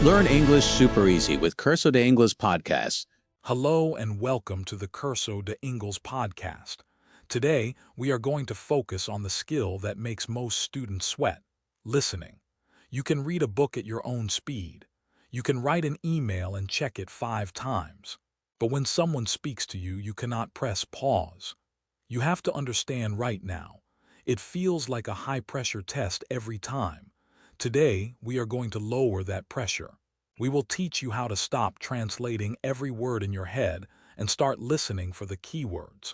Learn English super easy with Curso de Ingles Podcast. Hello and welcome to the Curso de Ingles Podcast. Today, we are going to focus on the skill that makes most students sweat, listening. You can read a book at your own speed. You can write an email and check it 5 times. But when someone speaks to you, you cannot press pause. You have to understand right now. It feels like a high-pressure test every time. Today, we are going to lower that pressure. We will teach you how to stop translating every word in your head and start listening for the keywords.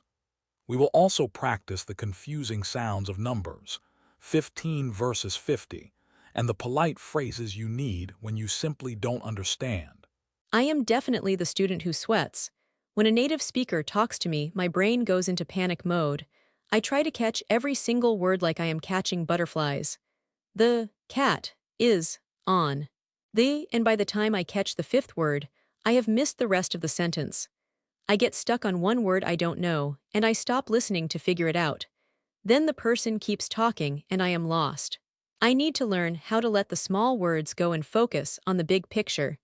We will also practice the confusing sounds of numbers, 15 versus 50, and the polite phrases you need when you simply don't understand. I am definitely the student who sweats. When a native speaker talks to me, my brain goes into panic mode. I try to catch every single word like I am catching butterflies. The cat is on. And by the time I catch the 5th word, I have missed the rest of the sentence. I get stuck on one word I don't know, and I stop listening to figure it out. Then the person keeps talking, and I am lost. I need to learn how to let the small words go and focus on the big picture.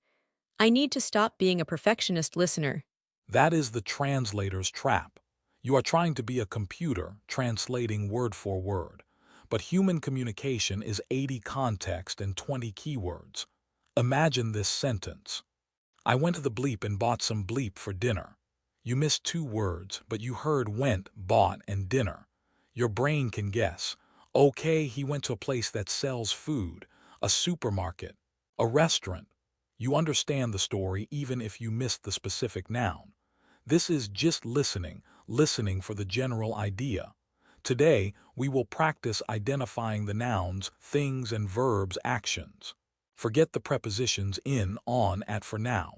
I need to stop being a perfectionist listener. That is the translator's trap. You are trying to be a computer, translating word for word. But human communication is 80 context and 20 keywords. Imagine this sentence. I went to the bleep and bought some bleep for dinner. You missed 2 words, but you heard went, bought, and dinner. Your brain can guess. Okay, he went to a place that sells food, a supermarket, a restaurant. You understand the story even if you missed the specific noun. This is just listening for the general idea. Today, we will practice identifying the nouns, things, and verbs, actions. Forget the prepositions in, on, at for now.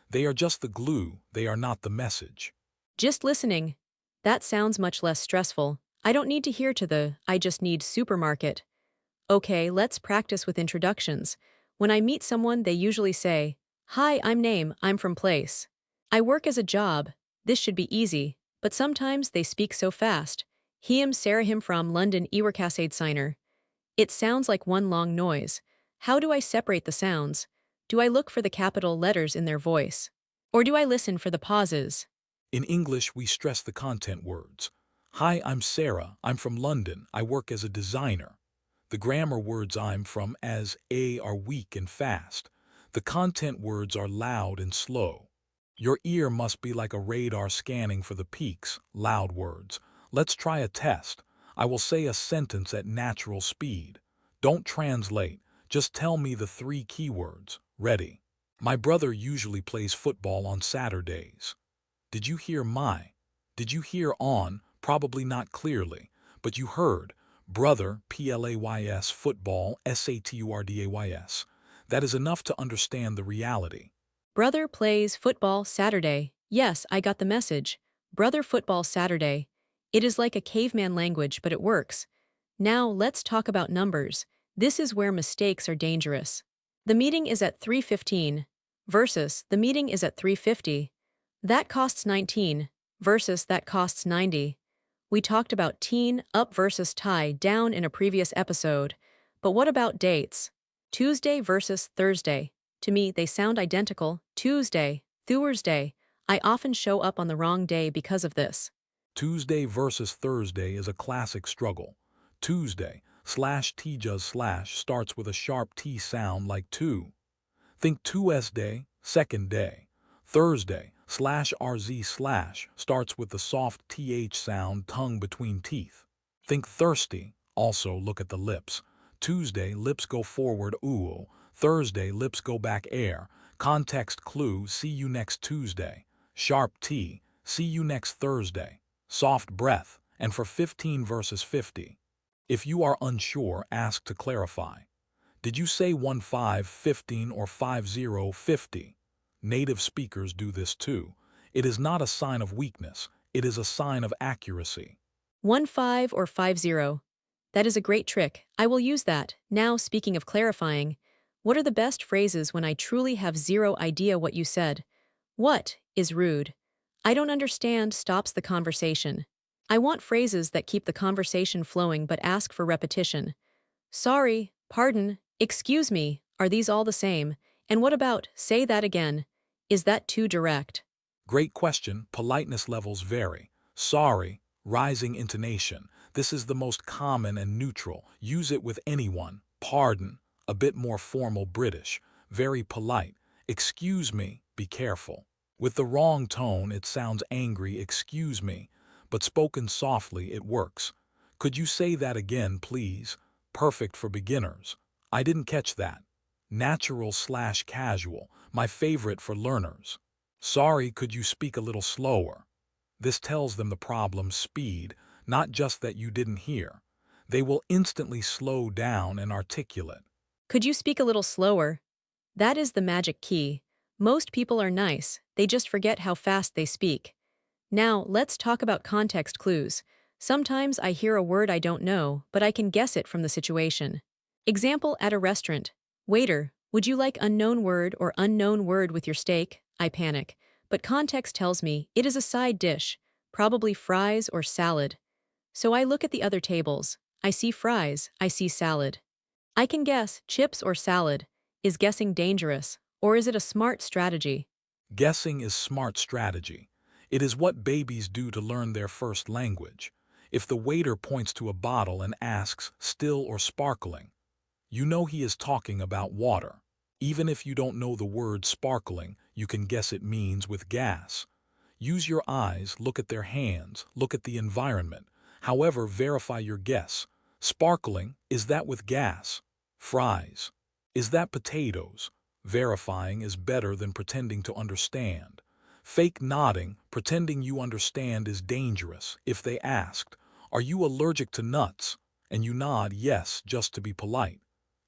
They are just the glue, they are not the message. Just listening. That sounds much less stressful. I don't need to hear to the, I just need supermarket. Okay, let's practice with introductions. When I meet someone, they usually say, Hi, I'm name, I'm from place. I work as a job. This should be easy, but sometimes they speak so fast. Him Sarah him from London Ewercasade signer. It sounds like one long noise. How do I separate the sounds? Do I look for the capital letters in their voice? Or do I listen for the pauses? In English, we stress the content words. Hi, I'm Sarah, I'm from London, I work as a designer. The grammar words I'm from as a are weak and fast. The content words are loud and slow. Your ear must be like a radar scanning for the peaks, loud words. Let's try a test. I will say a sentence at natural speed. Don't translate, just tell me the 3 keywords. Ready? My brother usually plays football on Saturdays. Did you hear my? Did you hear on? Probably not clearly, but you heard brother, Plays, football, Saturdays. That is enough to understand the reality. Brother plays football Saturday. Yes, I got the message. Brother football Saturday. It is like a caveman language, but it works. Now let's talk about numbers. This is where mistakes are dangerous. The meeting is at 3:15 versus the meeting is at 3:50. That costs 19 versus that costs 90. We talked about teen up versus tie down in a previous episode. But what about dates? Tuesday versus Thursday. To me, they sound identical. Tuesday, Thursday. I often show up on the wrong day because of this. Tuesday versus Thursday is a classic struggle. Tuesday /tjus/ starts with a sharp T sound like two. Think 2sday, second day. Thursday /rz/ starts with the soft th sound tongue between teeth. Think thirsty, also look at the lips. Tuesday, lips go forward ooh. Thursday, lips go back air. Context clue, see you next Tuesday. Sharp T, see you next Thursday. Soft breath, and for 15 versus 50. If you are unsure, ask to clarify. Did you say 15 or 50? Native speakers do this too. It is not a sign of weakness, it is a sign of accuracy. 15 or 50. That is a great trick. I will use that. Now, speaking of clarifying, what are the best phrases when I truly have zero idea what you said? What is rude? I don't understand stops the conversation. I want phrases that keep the conversation flowing but ask for repetition. Sorry, pardon, excuse me, are these all the same? And what about, say that again? Is that too direct? Great question. Politeness levels vary. Sorry, rising intonation. This is the most common and neutral. Use it with anyone. Pardon, a bit more formal British. Very polite. Excuse me, be careful. With the wrong tone, it sounds angry, excuse me, but spoken softly, it works. Could you say that again, please? Perfect for beginners. I didn't catch that. Natural/casual, my favorite for learners. Sorry, could you speak a little slower? This tells them the problem's speed, not just that you didn't hear. They will instantly slow down and articulate. Could you speak a little slower? That is the magic key. Most people are nice, they just forget how fast they speak. Now, let's talk about context clues. Sometimes I hear a word I don't know, but I can guess it from the situation. Example at a restaurant. Waiter, would you like unknown word or unknown word with your steak? I panic. But context tells me it is a side dish, probably fries or salad. So I look at the other tables. I see fries, I see salad. I can guess chips or salad. Is guessing dangerous, or is it a smart strategy? Guessing is smart strategy. It is what babies do to learn their first language. If the waiter points to a bottle and asks, still or sparkling, you know he is talking about water. Even if you don't know the word sparkling, you can guess it means with gas. Use your eyes, look at their hands, look at the environment. However, verify your guess. Sparkling, is that with gas? Fries. Is that potatoes? Verifying is better than pretending to understand. Fake nodding, pretending you understand, is dangerous. If they asked, "Are you allergic to nuts?" and you nod yes just to be polite,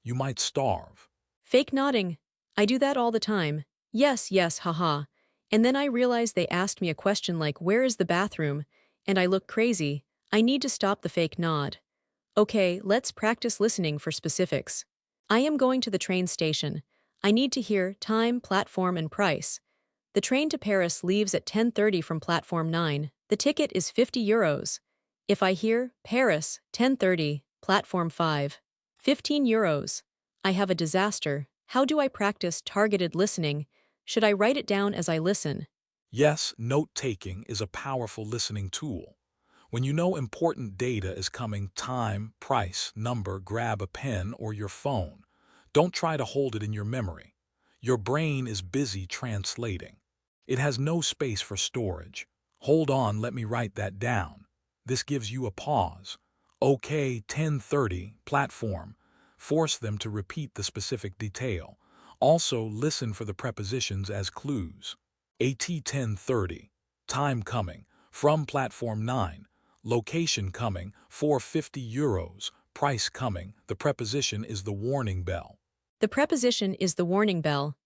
you might starve. Fake nodding. I do that all the time. Yes, yes, haha. And then I realize they asked me a question like, where is the bathroom? And I look crazy. I need to stop the fake nod. Okay, let's practice listening for specifics. I am going to the train station. I need to hear time, platform, and price. The train to Paris leaves at 10:30 from platform 9. The ticket is €50. If I hear Paris, 10:30, platform 5, €15. I have a disaster. How do I practice targeted listening? Should I write it down as I listen? Yes, note-taking is a powerful listening tool. When you know important data is coming, time, price, number, grab a pen or your phone. Don't try to hold it in your memory. Your brain is busy translating. It has no space for storage. Hold on, let me write that down. This gives you a pause. Okay, 10:30, platform. Force them to repeat the specific detail. Also, listen for the prepositions as clues. At 10:30, time coming, from platform 9. Location coming, for €50. Price coming, the preposition is the warning bell. The preposition is the warning bell.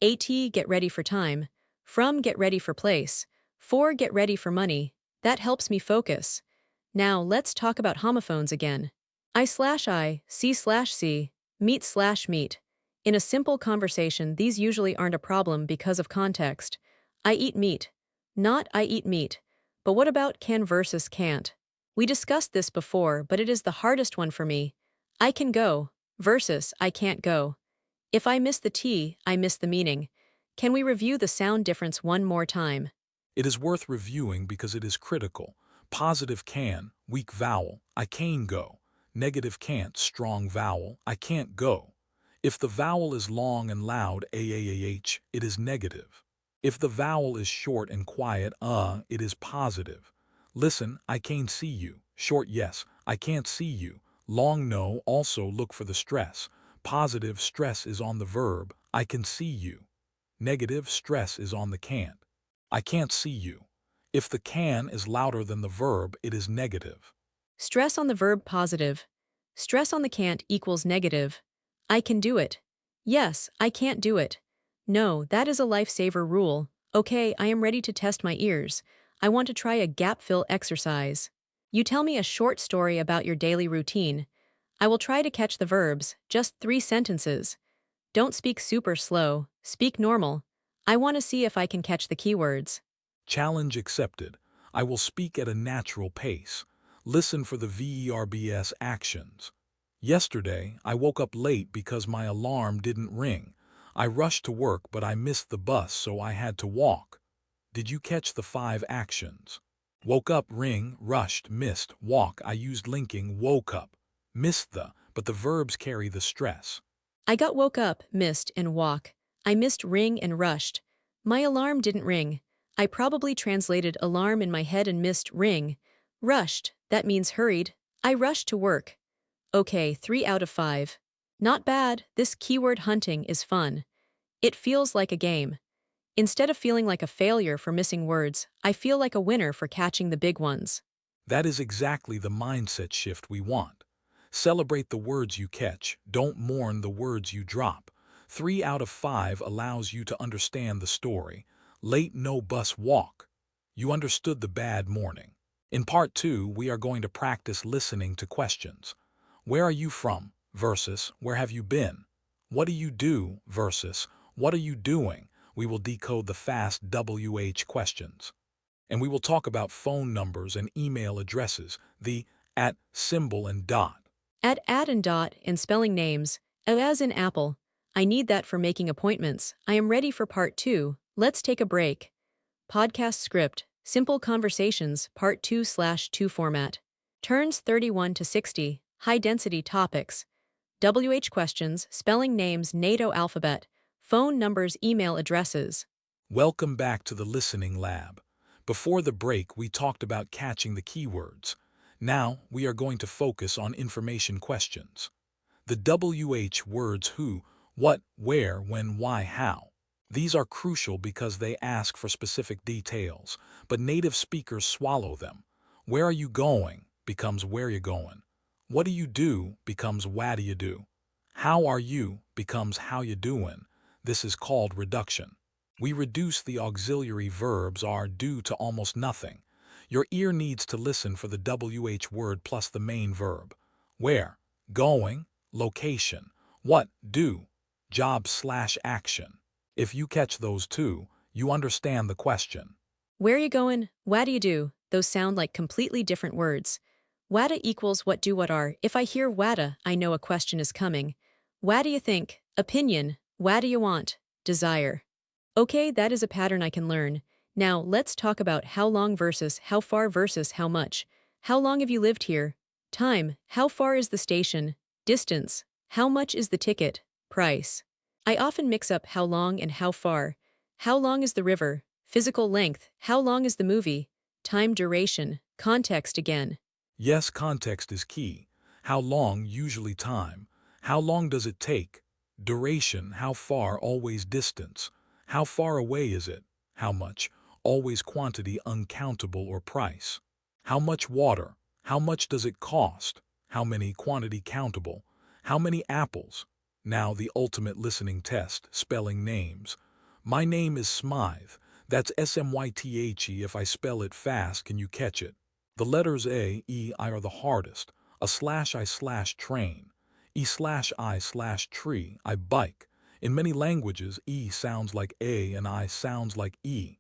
At, get ready for time. From, get ready for place. For, get ready for money. That helps me focus. Now, let's talk about homophones again. I/I, C/C, meet/meet. In a simple conversation, these usually aren't a problem because of context. I eat meat. Not I eat meat. But what about can versus can't? We discussed this before, but it is the hardest one for me. I can go versus I can't go. If I miss the T, I miss the meaning. Can we review the sound difference one more time? It is worth reviewing because it is critical. Positive can, weak vowel, I can go. Negative can't, strong vowel, I can't go. If the vowel is long and loud, aah, it is negative. If the vowel is short and quiet, it is positive. Listen, I can see you. Short yes, I can't see you. Long no, also look for the stress. Positive stress is on the verb, I can see you. Negative stress is on the can't. I can't see you. If the can is louder than the verb, it is negative. Stress on the verb positive. Stress on the can't equals negative. I can do it. Yes, I can't do it. No, that is a lifesaver rule. Okay, I am ready to test my ears. I want to try a gap fill exercise. You tell me a short story about your daily routine. I will try to catch the verbs, just 3 sentences. Don't speak super slow, speak normal. I want to see if I can catch the keywords. Challenge accepted. I will speak at a natural pace. Listen for the verbs actions. Yesterday, I woke up late because my alarm didn't ring. I rushed to work, but I missed the bus, so I had to walk. Did you catch the 5 actions? Woke up, ring, rushed, missed, walk. I used linking, woke up, missed but the verbs carry the stress. I got woke up, missed, and walk. I missed ring and rushed. My alarm didn't ring. I probably translated alarm in my head and missed ring. Rushed, that means hurried. I rushed to work. Okay, 3 out of 5. Not bad, this keyword hunting is fun. It feels like a game. Instead of feeling like a failure for missing words, I feel like a winner for catching the big ones. That is exactly the mindset shift we want. Celebrate the words you catch, don't mourn the words you drop. 3 out of 5 allows you to understand the story. Late, no bus, walk. You understood the bad morning. In part 2, we are going to practice listening to questions. Where are you from versus where have you been? What do you do versus what are you doing? We will decode the fast WH questions. And we will talk about phone numbers and email addresses, the @ symbol and dot. At and dot and spelling names, as in apple. I need that for making appointments. I am ready for part 2. Let's take a break. Podcast script, simple conversations, part 2/2 format. Turns 31 to 60, high-density topics. WH questions, spelling names, NATO alphabet, phone numbers, email addresses. Welcome back to the listening lab. Before the break, we talked about catching the keywords. Now, we are going to focus on information questions. The WH words who, what, where, when, why, how. These are crucial because they ask for specific details, but native speakers swallow them. Where are you going becomes where you going. What do you do becomes what do you do. How are you becomes how you doing. This is called reduction. We reduce the auxiliary verbs are do to almost nothing. Your ear needs to listen for the WH word plus the main verb. Where, going, location, what, do, job/action. If you catch those two, you understand the question. Where you going? What do you do? Those sound like completely different words. Wada equals what do what are. If I hear wada, I know a question is coming. What do you think? Opinion. What do you want? Desire. Okay, that is a pattern I can learn. Now, let's talk about how long versus how far versus how much. How long have you lived here? Time. How far is the station? Distance. How much is the ticket? Price. I often mix up how long and how far. How long is the river? Physical length. How long is the movie? Time, duration. Context again. Yes, context is key. How long, usually time. How long does it take? Duration, how far, always distance. How far away is it? How much? Always quantity, uncountable, or price. How much water? How much does it cost? How many, quantity, countable. How many apples? Now the ultimate listening test, spelling names. My name is Smythe. That's Smythe. If I spell it fast, can you catch it? The letters A, E, I are the hardest. /I/train. E/I/tree. I bike. In many languages, E sounds like A and I sounds like E.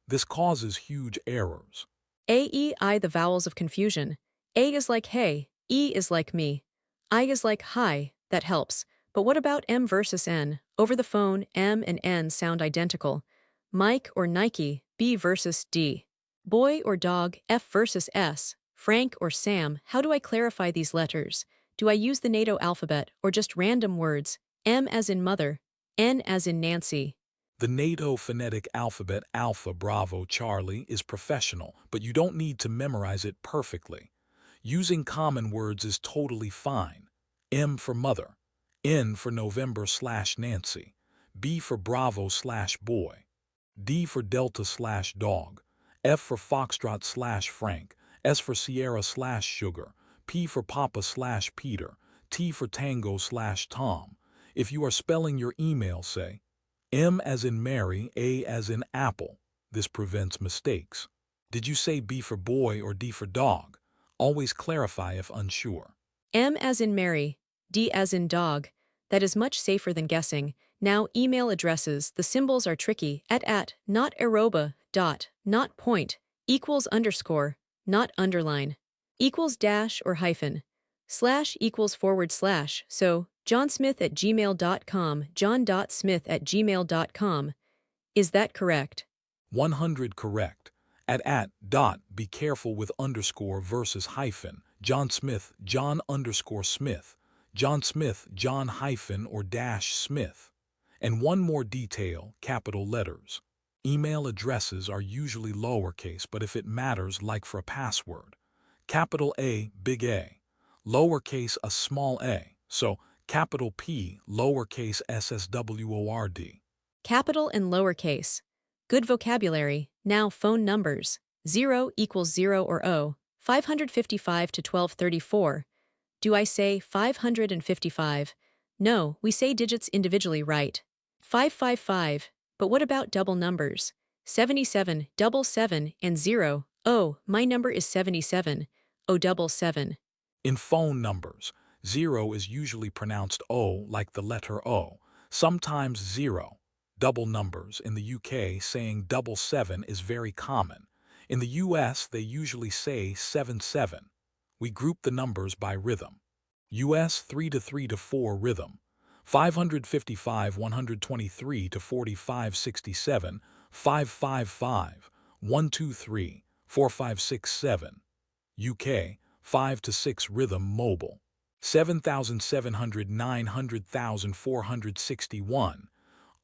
This causes huge errors. A, E, I, the vowels of confusion. A is like hey, E is like me. I is like hi, that helps. But what about M versus N? Over the phone, M and N sound identical. Mike or Nike, B versus D. Boy or dog, F versus S. Frank or Sam, how do I clarify these letters? Do I use the NATO alphabet or just random words? M as in mother, N as in Nancy. The NATO phonetic alphabet Alpha, Bravo, Charlie is professional, but you don't need to memorize it perfectly. Using common words is totally fine. M for mother, N for November/Nancy, B for Bravo/boy, D for Delta/dog, F for Foxtrot/Frank, S for Sierra/sugar, P for Papa/Peter, T for Tango/Tom. If you are spelling your email, say M as in Mary, A as in apple. This prevents mistakes. Did you say B for boy or D for dog? Always clarify if unsure. M as in Mary, D as in dog. That is much safer than guessing. Now email addresses, the symbols are tricky. At, not arroba, dot, not point, equals underscore, not underline, equals dash or hyphen. Slash equals forward slash, so johnsmith@gmail.com, john.smith@gmail.com. Is that correct? 100 correct. At dot, be careful with underscore versus hyphen. John Smith, John underscore Smith. John Smith, John hyphen or dash Smith. And one more detail, capital letters. Email addresses are usually lowercase, but if it matters, like for a password, capital A, big A, lowercase a small a, so capital P, lowercase ssword. Capital and lowercase. Good vocabulary. Now phone numbers. 0 equals 0 or O, 555 to 1234. Do I say 555? No, we say digits individually, right? 555. But what about double numbers? 77, double 7, and 0. Oh, my number is 77. O double 7. In phone numbers, 0 is usually pronounced O like the letter O, sometimes 0. Double numbers in the UK saying double 7 is very common. In the US they usually say 77. We group the numbers by rhythm. US 3 to 3 to 4 rhythm. 555 123 to 4567 555 123 4567. UK 5 to 6 rhythm mobile. 7,700 900,000 461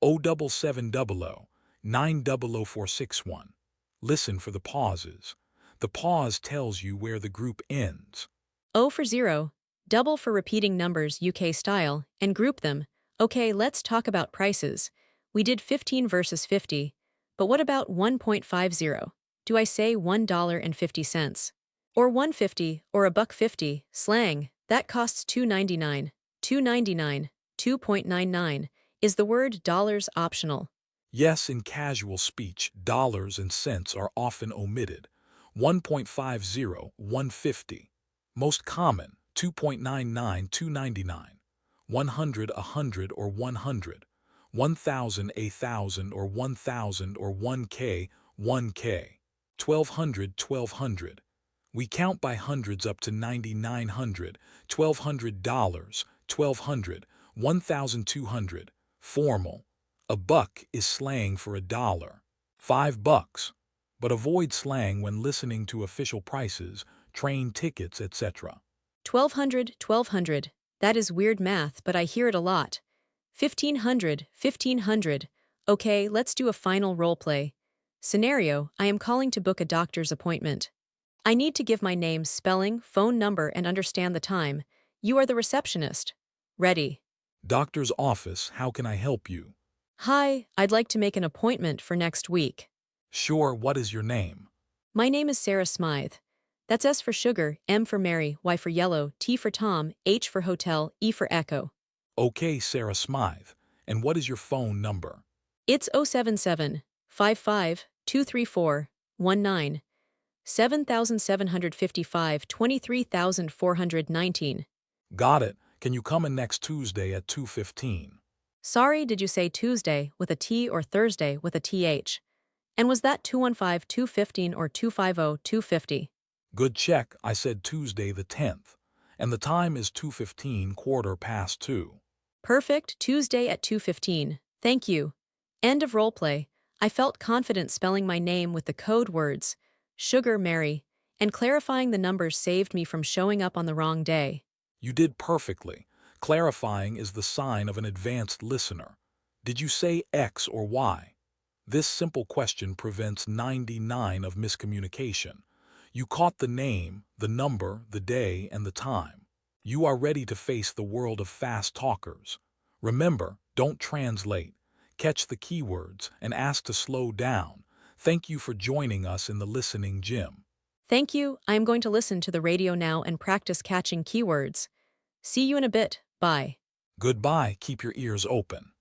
07700 900461. Listen for the pauses. The pause tells you where the group ends. O for 0, double for repeating numbers UK style, and group them. Okay, let's talk about prices. We did 15 versus 50, but what about 1.50? Do I say $1.50? Or 150, or $1.50, slang, that costs $2.99, $2.99, 2.99. Is the word dollars optional? Yes, in casual speech, dollars and cents are often omitted. 1.50, 150. Most common, 2.99, 2.99. 100, 100 or 100. 1,000, 1,000 or 1,000 or 1K, 1K. 1,200, 1,200. We count by hundreds up to 9,900, $1,200, 1,200, 1,200. Formal. A buck is slang for $1. $5. But avoid slang when listening to official prices, train tickets, etc. 1,200, 1,200. That is weird math, but I hear it a lot. 1,500, 1,500. Okay, let's do a final role play. Scenario: I am calling to book a doctor's appointment. I need to give my name, spelling, phone number, and understand the time. You are the receptionist. Ready. Doctor's office, how can I help you? Hi, I'd like to make an appointment for next week. Sure, what is your name? My name is Sarah Smythe. That's S for sugar, M for Mary, Y for yellow, T for Tom, H for hotel, E for echo. Okay, Sarah Smythe. And what is your phone number? It's 077 55 234 19 7,755 23,419. Got it. Can you come in next Tuesday at 2:15? Sorry, did you say Tuesday with a T or Thursday with a TH? And was that 215 215 or 250 250? Good check. I said Tuesday the 10th. And the time is 2:15, 2:15. Perfect, Tuesday at 2:15. Thank you. End of roleplay. I felt confident spelling my name with the code words, Sugar Mary, and clarifying the numbers saved me from showing up on the wrong day. You did perfectly. Clarifying is the sign of an advanced listener. Did you say X or Y? This simple question prevents 99% of miscommunication. You caught the name, the number, the day, and the time. You are ready to face the world of fast talkers. Remember, don't translate. Catch the keywords and ask to slow down. Thank you for joining us in the listening gym. Thank you. I am going to listen to the radio now and practice catching keywords. See you in a bit. Bye. Goodbye. Keep your ears open.